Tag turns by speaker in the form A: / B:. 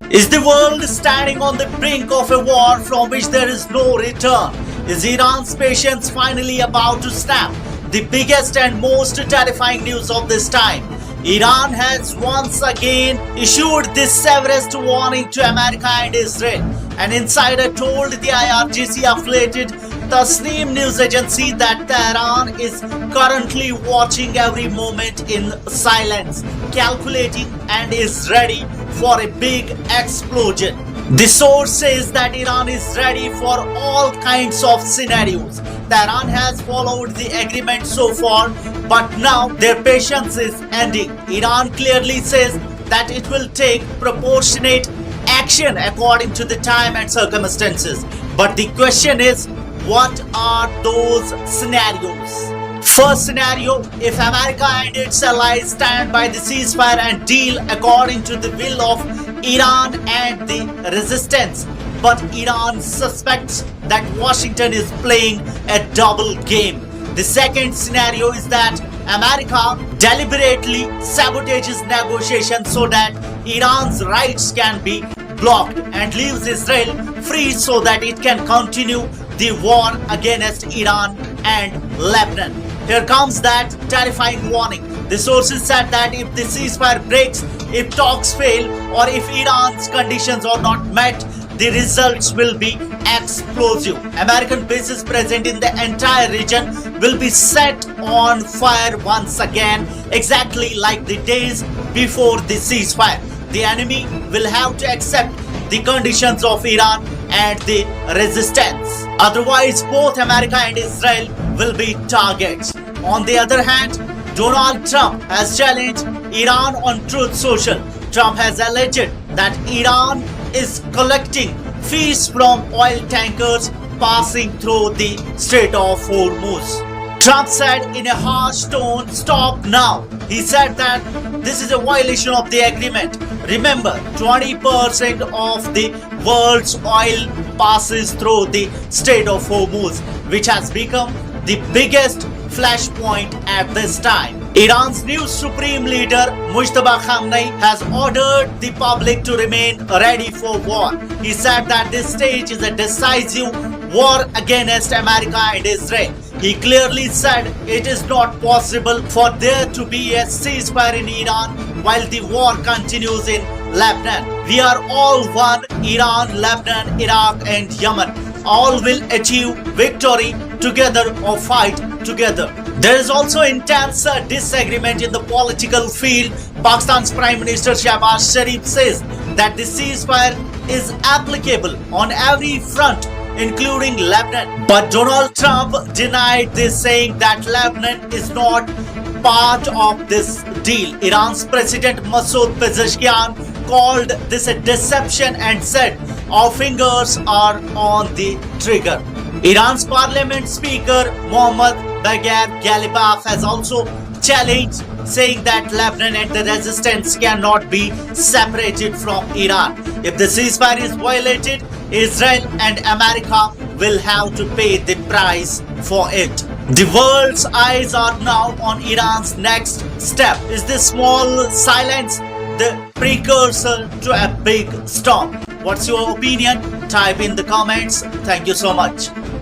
A: Is the world standing on the brink of a war from which there is no return? Is Iran's patience finally about to snap? The biggest and most terrifying news of this time. Iran has once again issued this severest warning to America and Israel. An insider told the IRGC affiliated Tasnim news agency that Tehran is currently watching every moment in silence, calculating, and is ready for a big explosion. The source says that Iran is ready for all kinds of scenarios. Tehran has followed the agreement so far, but now their patience is ending. Iran clearly says that it will take proportionate action according to the time and circumstances. But the question is, what are those scenarios? First scenario, if America and its allies stand by the ceasefire and deal according to the will of Iran and the resistance, but Iran suspects that Washington is playing a double game. The second scenario is that America deliberately sabotages negotiations so that Iran's rights can be blocked and leaves Israel free so that it can continue the war against Iran and Lebanon. Here comes that terrifying warning. The sources said that if the ceasefire breaks, if talks fail, or if Iran's conditions are not met, the results will be explosive. American bases present in the entire region will be set on fire once again, exactly like the days before the ceasefire. The enemy will have to accept the conditions of Iran and the resistance. Otherwise, both America and Israel will be targets. On the other hand, Donald Trump has challenged Iran on Truth Social. Trump has alleged that Iran is collecting fees from oil tankers passing through the Strait of Hormuz. Trump said in a harsh tone, "Stop now." He said that this is a violation of the agreement. Remember, 20% of the world's oil passes through the Strait of Hormuz, which has become the biggest flashpoint at this time. Iran's new supreme leader Mujtaba Khamenei has ordered the public to remain ready for war. He said that this stage is a decisive war against America and Israel. He clearly said it is not possible for there to be a ceasefire in Iran while the war continues in Lebanon. We are all one: Iran, Lebanon, Iraq, and Yemen. All will achieve victory together or fight together. There is also intense disagreement in the political field. Pakistan's Prime Minister Shehbaz Sharif says that the ceasefire is applicable on every front, including Lebanon. But Donald Trump denied this, saying that Lebanon is not part of this deal. Iran's President Masoud Pezeshkian called this a deception and said, "Our fingers are on the trigger." Iran's parliament speaker Mohammad Bagher Ghalibaf has also challenged, saying that Lebanon and the resistance cannot be separated from Iran. If the ceasefire is violated, Israel and America will have to pay the price for it. The world's eyes are now on Iran's next step. Is this small silence the precursor to a big storm? What's your opinion? Type in the comments. Thank you so much.